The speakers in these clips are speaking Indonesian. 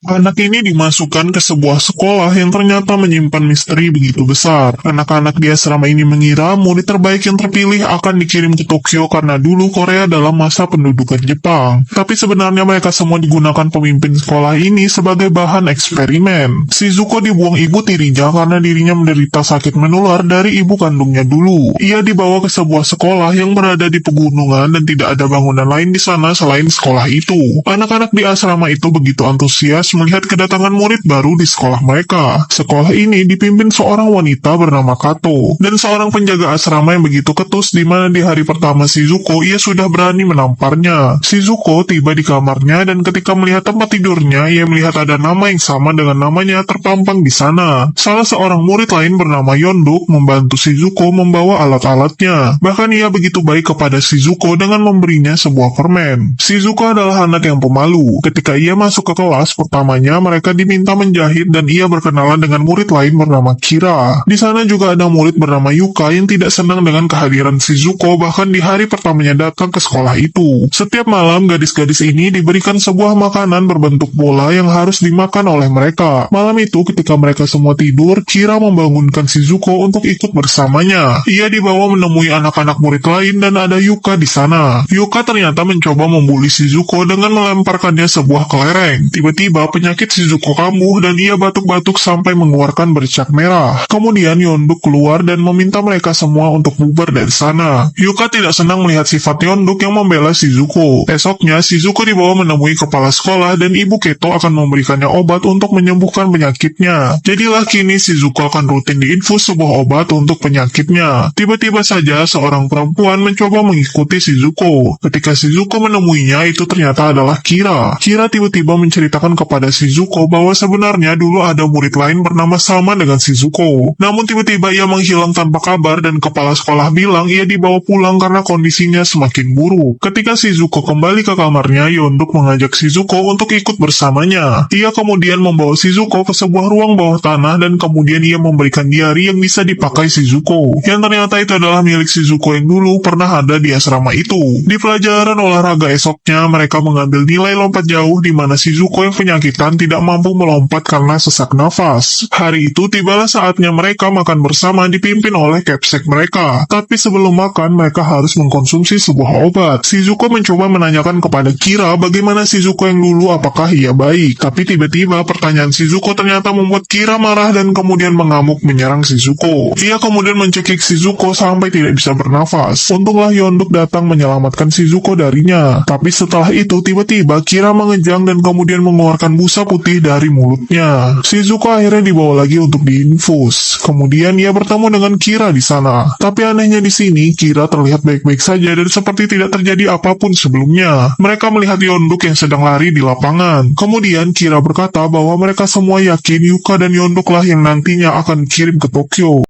Anak ini dimasukkan ke sebuah sekolah yang ternyata menyimpan misteri begitu besar. Anak-anak di asrama ini mengira murid terbaik yang terpilih akan dikirim ke Tokyo karena dulu Korea dalam masa pendudukan Jepang. Tapi sebenarnya mereka semua digunakan pemimpin sekolah ini sebagai bahan eksperimen. Shizuko dibuang ibu tirinya karena dirinya menderita sakit menular dari ibu kandungnya dulu. Ia dibawa ke sebuah sekolah yang berada di pegunungan dan tidak ada bangunan lain di sana selain sekolah itu. Anak-anak di asrama itu begitu antusias melihat kedatangan murid baru di sekolah mereka. Sekolah ini dipimpin seorang wanita bernama Kato, dan seorang penjaga asrama yang begitu ketus di mana di hari pertama Shizuko ia sudah berani menamparnya. Shizuko tiba di kamarnya dan ketika melihat tempat tidurnya, ia melihat ada nama yang sama dengan namanya terpampang di sana. Salah seorang murid lain bernama Yonduk membantu Shizuko membawa alat-alatnya. Bahkan ia begitu baik kepada Shizuko dengan memberinya sebuah permen. Shizuko adalah anak yang pemalu. Ketika ia masuk ke kelas pertamanya, mereka diminta menjahit dan ia berkenalan dengan murid lain bernama Kira. Di sana juga ada murid bernama Yuka yang tidak senang dengan kehadiran Shizuko bahkan di hari pertamanya datang ke sekolah itu. Setiap malam, gadis-gadis ini diberikan sebuah makanan berbentuk bola yang harus dimakan oleh mereka. Malam itu ketika mereka semua tidur, Kira membangunkan Shizuko untuk ikut bersamanya. Ia dibawa menemui anak-anak murid lain dan ada Yuka di sana. Yuka ternyata mencoba membuli Shizuko dengan melemparkannya sebuah kelereng. Tiba-tiba penyakit Shizuko kambuh dan ia batuk-batuk sampai mengeluarkan bercak merah. Kemudian Yonduk keluar dan meminta mereka semua untuk bubar dari sana. Yuka tidak senang melihat sifat Yonduk yang membela Shizuko. Esoknya, Shizuko dibawa menemui kepala sekolah dan Ibu Keto akan memberikannya obat untuk menyembuhkan penyakitnya. Jadilah kini Shizuko akan rutin diinfus sebuah obat untuk penyakitnya. Tiba-tiba saja seorang perempuan mencoba mengikuti Shizuko. Ketika Shizuko menemuinya, itu ternyata adalah Kira. Kira tiba-tiba menceritakan kepada Shizuko bahwa sebenarnya dulu ada murid lain bernama sama dengan Shizuko. Namun tiba-tiba ia menghilang tanpa kabar dan kepala sekolah bilang ia dibawa pulang karena kondisinya semakin buruk. Ketika Shizuko kembali ke kamarnya, Yonduk mengajak Shizuko untuk ikut bersamanya. Ia kemudian membawa Shizuko ke sebuah ruang bawah tanah dan kemudian ia memberikan diari yang bisa dipakai Shizuko. Yang ternyata itu adalah milik Shizuko yang dulu pernah ada di asrama itu. Di pelajaran olahraga esoknya, mereka mengambil nilai lompat jauh di mana Shizuko yang penyakitan tidak mampu melompat karena sesak nafas. Hari itu tibalah saatnya mereka makan bersama dipimpin oleh capsek mereka. Tapi sebelum makan, mereka harus mengkonsumsi sebuah obat. Shizuko mencoba menanyakan kepada Kira bagaimana Shizuko yang dulu apakah ia baik. Tapi tiba-tiba pertanyaan Shizuko ternyata membuat Kira marah dan kemudian mengamuk menyerang Shizuko. Ia kemudian mencekik Shizuko sampai tidak bisa bernafas. Untunglah Yonduk datang menyelamatkan Shizuko darinya. Tapi setelah itu tiba-tiba Kira mengejang dan kemudian mengeluarkan busa putih dari mulutnya. Shizuko akhirnya dibawa lagi untuk diinfus. Kemudian ia bertemu dengan Kira di sana. Tapi anehnya di sini, Kira terlihat baik-baik saja dan seperti tidak terjadi apapun sebelumnya. Mereka melihat Yonduk yang sedang lari di lapangan. Kemudian Kira berkata bahwa mereka semua yakin Yuka dan Yonduk lah yang nantinya akan kirim ke Tokyo.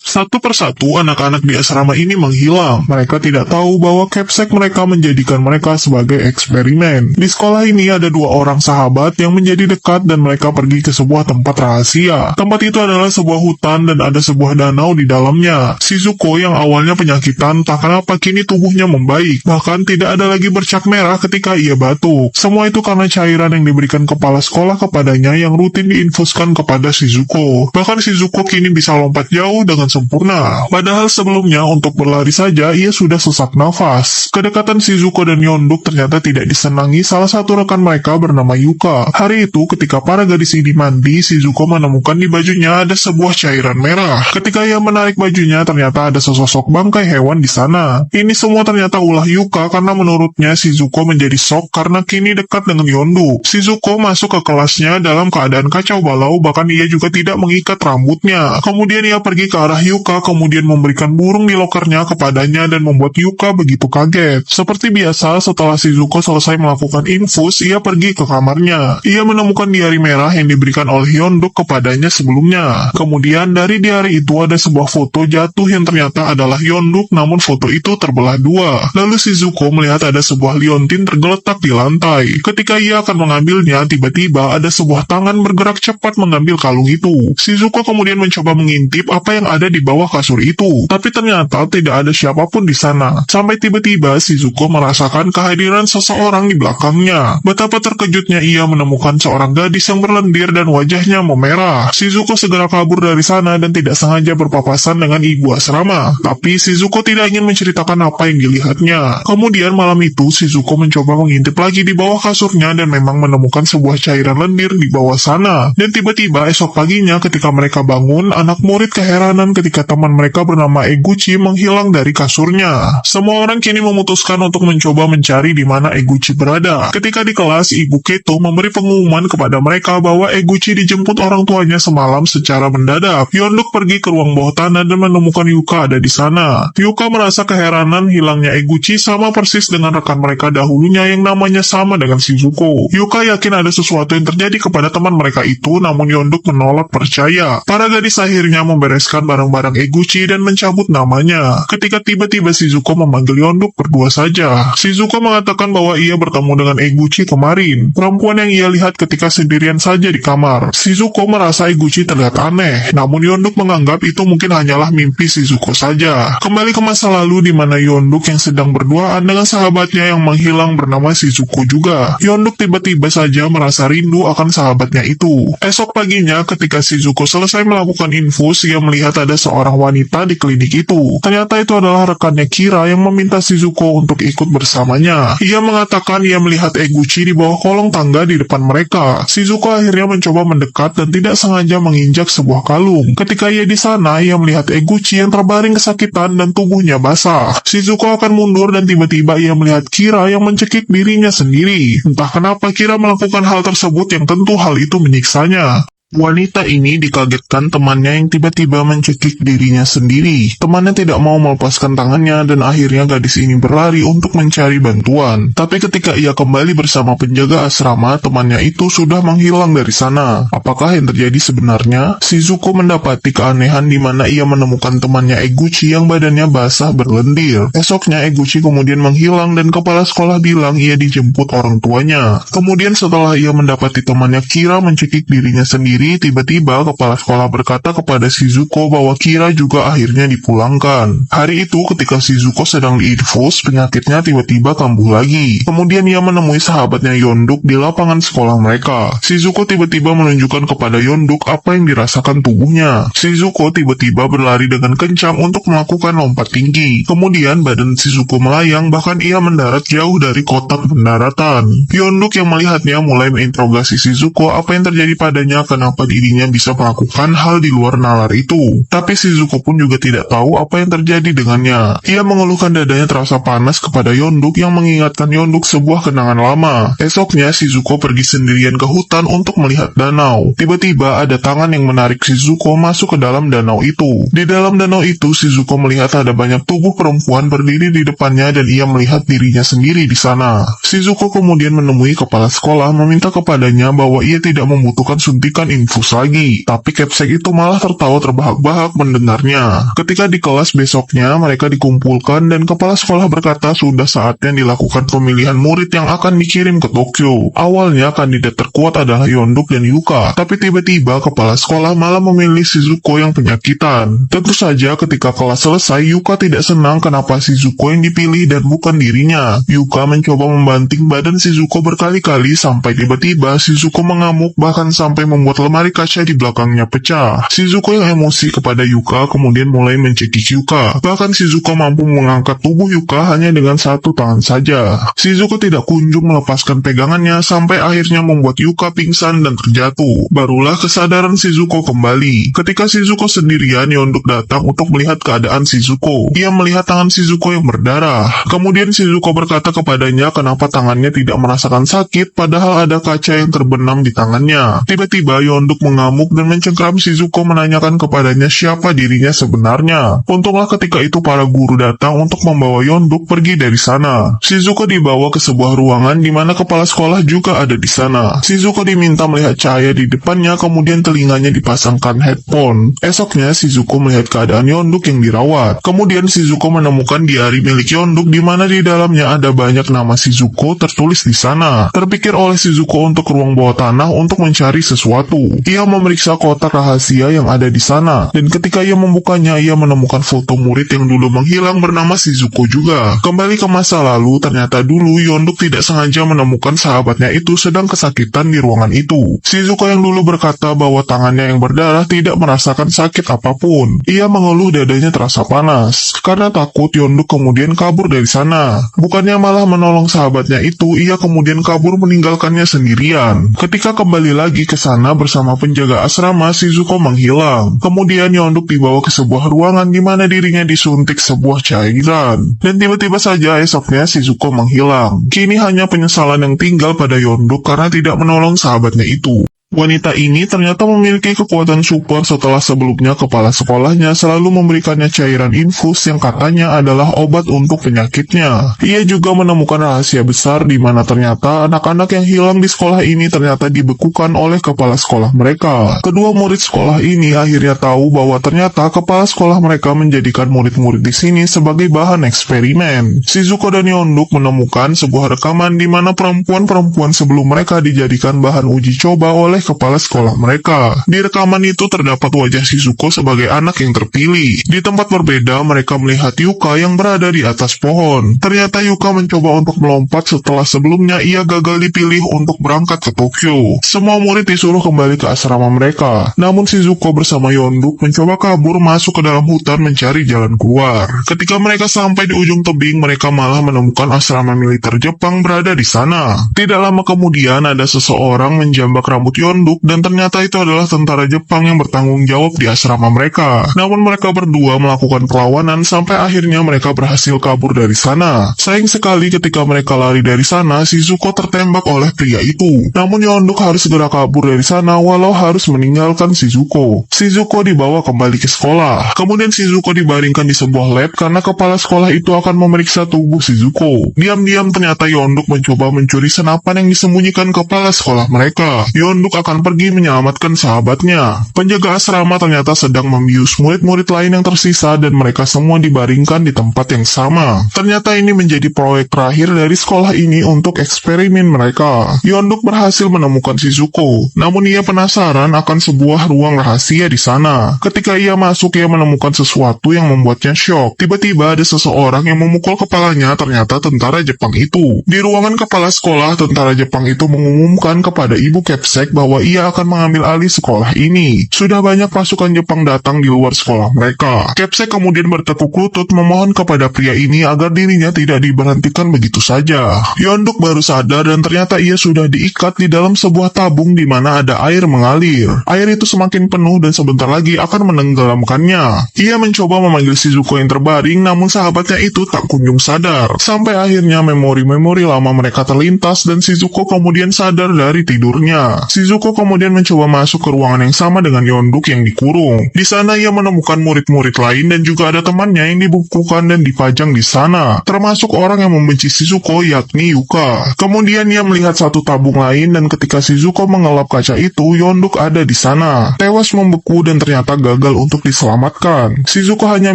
Satu persatu anak-anak di asrama ini menghilang. Mereka tidak tahu bahwa capsek mereka menjadikan mereka sebagai eksperimen. Di sekolah ini ada dua orang sahabat yang menjadi dekat dan mereka pergi ke sebuah tempat rahasia. Tempat itu adalah sebuah hutan dan ada sebuah danau di dalamnya. Shizuko yang awalnya penyakitan, tak kenapa kini tubuhnya membaik. Bahkan tidak ada lagi bercak merah ketika ia batuk. Semua itu karena cairan yang diberikan kepala sekolah kepadanya yang rutin diinfuskan kepada Shizuko. Bahkan Shizuko kini bisa lompat jauh dengan sempurna. Padahal sebelumnya untuk berlari saja ia sudah sesak nafas. Kedekatan Shizuko dan Yonduk ternyata tidak disenangi salah satu rekan mereka bernama Yuka. Hari itu ketika para gadis ini mandi, Shizuko menemukan di bajunya ada sebuah cairan merah. Ketika ia menarik bajunya ternyata ada sesosok bangkai hewan di sana. Ini semua ternyata ulah Yuka karena menurutnya Shizuko menjadi shock karena kini dekat dengan Yonduk. Shizuko masuk ke kelasnya dalam keadaan kacau balau, bahkan ia juga tidak mengikat rambutnya. Kemudian ia pergi ke arah Yuka kemudian memberikan burung di lokernya kepadanya dan membuat Yuka begitu kaget. Seperti biasa, setelah Shizuko selesai melakukan infus, ia pergi ke kamarnya. Ia menemukan diari merah yang diberikan oleh Yonduk kepadanya sebelumnya. Kemudian dari diari itu ada sebuah foto jatuh yang ternyata adalah Yonduk, namun foto itu terbelah dua. Lalu Shizuko melihat ada sebuah liontin tergeletak di lantai. Ketika ia akan mengambilnya, tiba-tiba ada sebuah tangan bergerak cepat mengambil kalung itu. Shizuko kemudian mencoba mengintip apa yang ada di di bawah kasur itu. Tapi ternyata tidak ada siapapun di sana. Sampai tiba-tiba Shizuko merasakan kehadiran seseorang di belakangnya. Betapa terkejutnya ia menemukan seorang gadis yang berlendir dan wajahnya memerah. Shizuko segera kabur dari sana dan tidak sengaja berpapasan dengan ibu asrama. Tapi Shizuko tidak ingin menceritakan apa yang dilihatnya. Kemudian malam itu Shizuko mencoba mengintip lagi di bawah kasurnya dan memang menemukan sebuah cairan lendir di bawah sana. Dan tiba-tiba esok paginya ketika mereka bangun, anak murid keheranan ketika teman mereka bernama Eguchi menghilang dari kasurnya. Semua orang kini memutuskan untuk mencoba mencari di mana Eguchi berada. Ketika di kelas, Ibu Keto memberi pengumuman kepada mereka bahwa Eguchi dijemput orang tuanya semalam secara mendadak. Yonduk pergi ke ruang bawah tanah dan menemukan Yuka ada di sana. Yuka merasa keheranan hilangnya Eguchi sama persis dengan rekan mereka dahulunya yang namanya sama dengan Shizuko. Yuka yakin ada sesuatu yang terjadi kepada teman mereka itu, namun Yonduk menolak percaya. Para gadis akhirnya membereskan barang-barang Eguchi dan mencabut namanya. Ketika tiba-tiba Shizuko memanggil Yonduk berdua saja. Shizuko mengatakan bahwa ia bertemu dengan Eguchi kemarin, perempuan yang ia lihat ketika sendirian saja di kamar. Shizuko merasa Eguchi terlihat aneh, namun Yonduk menganggap itu mungkin hanyalah mimpi Shizuko saja. Kembali ke masa lalu di mana Yonduk yang sedang berduaan dengan sahabatnya yang menghilang bernama Shizuko juga. Yonduk tiba-tiba saja merasa rindu akan sahabatnya itu. Esok paginya ketika Shizuko selesai melakukan infus, ia melihat ada seorang wanita di klinik itu. Ternyata itu adalah rekannya Kira yang meminta Shizuko untuk ikut bersamanya. Ia mengatakan ia melihat Eguchi di bawah kolong tangga di depan mereka. Shizuko akhirnya mencoba mendekat dan tidak sengaja menginjak sebuah kalung. Ketika ia di sana, ia melihat Eguchi yang terbaring kesakitan dan tubuhnya basah. Shizuko akan mundur dan tiba-tiba ia melihat Kira yang mencekik dirinya sendiri. Entah kenapa Kira melakukan hal tersebut yang tentu hal itu menyiksanya. Wanita ini dikagetkan temannya yang tiba-tiba mencekik dirinya sendiri. Temannya tidak mau melepaskan tangannya dan akhirnya gadis ini berlari untuk mencari bantuan. Tapi ketika ia kembali bersama penjaga asrama, temannya itu sudah menghilang dari sana. Apakah yang terjadi sebenarnya? Shizuko mendapati keanehan di mana ia menemukan temannya Eguchi yang badannya basah berlendir. Esoknya Eguchi kemudian menghilang dan kepala sekolah bilang ia dijemput orang tuanya. Kemudian setelah ia mendapati temannya Kira mencekik dirinya sendiri, tiba-tiba kepala sekolah berkata kepada Shizuko bahwa Kira juga akhirnya dipulangkan. Hari itu ketika Shizuko sedang diinfus, penyakitnya tiba-tiba kambuh lagi. Kemudian ia menemui sahabatnya Yonduk di lapangan sekolah mereka. Shizuko tiba-tiba menunjukkan kepada Yonduk apa yang dirasakan tubuhnya. Shizuko tiba-tiba berlari dengan kencang untuk melakukan lompat tinggi. Kemudian badan Shizuko melayang, bahkan ia mendarat jauh dari kotak pendaratan. Yonduk yang melihatnya mulai menginterogasi Shizuko apa yang terjadi padanya kenapa dirinya bisa melakukan hal di luar nalar itu. Tapi Shizuko pun juga tidak tahu apa yang terjadi dengannya. Ia mengeluhkan dadanya terasa panas kepada Yonduk yang mengingatkan Yonduk sebuah kenangan lama. Esoknya Shizuko pergi sendirian ke hutan untuk melihat danau. Tiba-tiba ada tangan yang menarik Shizuko masuk ke dalam danau itu. Di dalam danau itu Shizuko melihat ada banyak tubuh perempuan berdiri di depannya dan ia melihat dirinya sendiri di sana. Shizuko kemudian menemui kepala sekolah meminta kepadanya bahwa ia tidak membutuhkan suntikan infus lagi, tapi Capsek itu malah tertawa terbahak-bahak mendengarnya. Ketika di kelas besoknya, mereka dikumpulkan dan kepala sekolah berkata sudah saatnya dilakukan pemilihan murid yang akan dikirim ke Tokyo. Awalnya kandidat terkuat adalah Yonduk dan Yuka, tapi tiba-tiba kepala sekolah malah memilih Shizuko yang penyakitan. Tentu saja ketika kelas selesai, Yuka tidak senang kenapa Shizuko yang dipilih dan bukan dirinya. Yuka mencoba membanting badan Shizuko berkali-kali sampai tiba-tiba Shizuko mengamuk bahkan sampai membuat lemari kaca di belakangnya pecah. Shizuko yang emosi kepada Yuka kemudian mulai mencekik Yuka. Bahkan Shizuko mampu mengangkat tubuh Yuka hanya dengan satu tangan saja. Shizuko tidak kunjung melepaskan pegangannya sampai akhirnya membuat Yuka pingsan dan terjatuh. Barulah kesadaran Shizuko kembali. Ketika Shizuko sendirian, Yonduk datang untuk melihat keadaan Shizuko. Ia melihat tangan Shizuko yang berdarah. Kemudian Shizuko berkata kepadanya kenapa tangannya tidak merasakan sakit padahal ada kaca yang terbenam di tangannya. Tiba-tiba Yonduk mengamuk dan mencengkram Shizuko menanyakan kepadanya siapa dirinya sebenarnya. Untunglah ketika itu para guru datang untuk membawa Yonduk pergi dari sana. Shizuko dibawa ke sebuah ruangan di mana kepala sekolah juga ada di sana. Shizuko diminta melihat cahaya di depannya kemudian telinganya dipasangkan headphone. Esoknya Shizuko melihat keadaan Yonduk yang dirawat. Kemudian Shizuko menemukan diari milik Yonduk di mana di dalamnya ada banyak nama Shizuko tertulis di sana. Terpikir oleh Shizuko untuk ke ruang bawah tanah untuk mencari sesuatu. Ia memeriksa kotak rahasia yang ada di sana, dan ketika ia membukanya, ia menemukan foto murid yang dulu menghilang bernama Shizuko juga. Kembali ke masa lalu, ternyata dulu Yonduk tidak sengaja menemukan sahabatnya itu sedang kesakitan di ruangan itu. Shizuko yang dulu berkata bahwa tangannya yang berdarah tidak merasakan sakit apapun. Ia mengeluh dadanya terasa panas. Karena takut, Yonduk kemudian kabur dari sana. Bukannya malah menolong sahabatnya itu, ia kemudian kabur meninggalkannya sendirian. Ketika kembali lagi ke sana bersama penjaga asrama, Shizuko menghilang. Kemudian Yonduk dibawa ke sebuah ruangan di mana dirinya disuntik sebuah cairan. Dan tiba-tiba saja esoknya Shizuko menghilang. Kini hanya penyesalan yang tinggal pada Yonduk karena tidak menolong sahabatnya itu. Wanita ini ternyata memiliki kekuatan super setelah sebelumnya kepala sekolahnya selalu memberikannya cairan infus yang katanya adalah obat untuk penyakitnya. Ia juga menemukan rahasia besar di mana ternyata anak-anak yang hilang di sekolah ini ternyata dibekukan oleh kepala sekolah mereka. Kedua murid sekolah ini akhirnya tahu bahwa ternyata kepala sekolah mereka menjadikan murid-murid di sini sebagai bahan eksperimen. Shizuko dan Yonduk menemukan sebuah rekaman di mana perempuan-perempuan sebelum mereka dijadikan bahan uji coba oleh kepala sekolah mereka. Di rekaman itu terdapat wajah Shizuko sebagai anak yang terpilih. Di tempat berbeda, mereka melihat Yuka yang berada di atas pohon. Ternyata Yuka mencoba untuk melompat setelah sebelumnya ia gagal dipilih untuk berangkat ke Tokyo. Semua murid disuruh kembali ke asrama mereka. Namun Shizuko bersama Yonduk mencoba kabur masuk ke dalam hutan mencari jalan keluar. Ketika mereka sampai di ujung tebing, mereka malah menemukan asrama militer Jepang berada di sana. Tidak lama kemudian ada seseorang menjambak rambut Yonduk dan ternyata itu adalah tentara Jepang yang bertanggung jawab di asrama mereka. Namun mereka berdua melakukan perlawanan sampai akhirnya mereka berhasil kabur dari sana. Sayang sekali ketika mereka lari dari sana, Shizuko tertembak oleh pria itu. Namun Yonduk harus segera kabur dari sana walau harus meninggalkan Shizuko. Shizuko dibawa kembali ke sekolah. Kemudian Shizuko dibaringkan di sebuah lab karena kepala sekolah itu akan memeriksa tubuh Shizuko. Diam-diam ternyata Yonduk mencoba mencuri senapan yang disembunyikan kepala sekolah mereka. Yonduk akan pergi menyelamatkan sahabatnya. Penjaga asrama ternyata sedang membius murid-murid lain yang tersisa dan mereka semua dibaringkan di tempat yang sama. Ternyata ini menjadi proyek terakhir dari sekolah ini untuk eksperimen mereka. Yonduk berhasil menemukan Shizuko, namun ia penasaran akan sebuah ruang rahasia di sana. Ketika ia masuk, ia menemukan sesuatu yang membuatnya syok. Tiba-tiba ada seseorang yang memukul kepalanya, ternyata tentara Jepang itu. Di ruangan kepala sekolah, tentara Jepang itu mengumumkan kepada Ibu Capsek bahwa ia akan mengambil alih sekolah ini. Sudah banyak pasukan Jepang datang di luar sekolah mereka. Capsek kemudian bertekuk lutut memohon kepada pria ini agar dirinya tidak diberhentikan begitu saja. Yonduk baru sadar dan ternyata ia sudah diikat di dalam sebuah tabung di mana ada air mengalir. Air itu semakin penuh dan sebentar lagi akan menenggelamkannya. Ia mencoba memanggil Shizuko yang terbaring, namun sahabatnya itu tak kunjung sadar. Sampai akhirnya memori-memori lama mereka terlintas dan Shizuko kemudian sadar dari tidurnya. Shizuko kemudian mencoba masuk ke ruangan yang sama dengan Yonduk yang dikurung. Di sana ia menemukan murid-murid lain dan juga ada temannya yang dibukukan dan dipajang di sana, termasuk orang yang membenci Shizuko yakni Yuka. Kemudian ia melihat satu tabung lain dan ketika Shizuko mengelap kaca itu, Yonduk ada di sana, tewas membeku dan ternyata gagal untuk diselamatkan. Shizuko hanya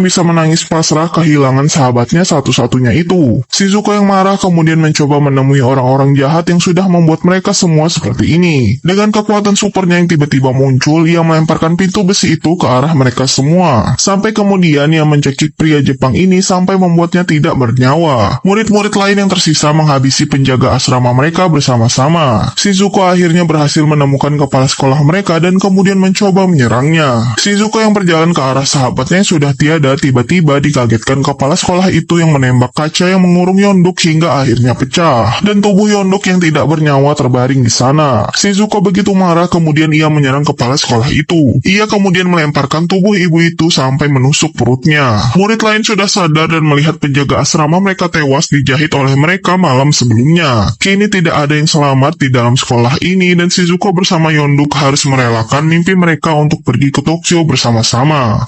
bisa menangis pasrah kehilangan sahabatnya satu-satunya itu. Shizuko yang marah kemudian mencoba menemui orang-orang jahat yang sudah membuat mereka semua seperti ini. Dengan kekuatan supernya yang tiba-tiba muncul, ia melemparkan pintu besi itu ke arah mereka semua. Sampai kemudian ia mencekik pria Jepang ini sampai membuatnya tidak bernyawa. Murid-murid lain yang tersisa menghabisi penjaga asrama mereka bersama-sama. Shizuko akhirnya berhasil menemukan kepala sekolah mereka dan kemudian mencoba menyerangnya. Shizuko yang berjalan ke arah sahabatnya yang sudah tiada tiba-tiba dikagetkan kepala sekolah itu yang menembak kaca yang mengurung Yonduk hingga akhirnya pecah. Dan tubuh Yonduk yang tidak bernyawa terbaring di sana. Shizuko begitu marah kemudian ia menyerang kepala sekolah itu. Ia kemudian melemparkan tubuh ibu itu sampai menusuk perutnya. Murid lain sudah sadar dan melihat penjaga asrama mereka tewas dijahit oleh mereka malam sebelumnya. Kini tidak ada yang selamat di dalam sekolah ini dan Shizuko bersama Yonduk harus merelakan mimpi mereka untuk pergi ke Tokyo bersama-sama.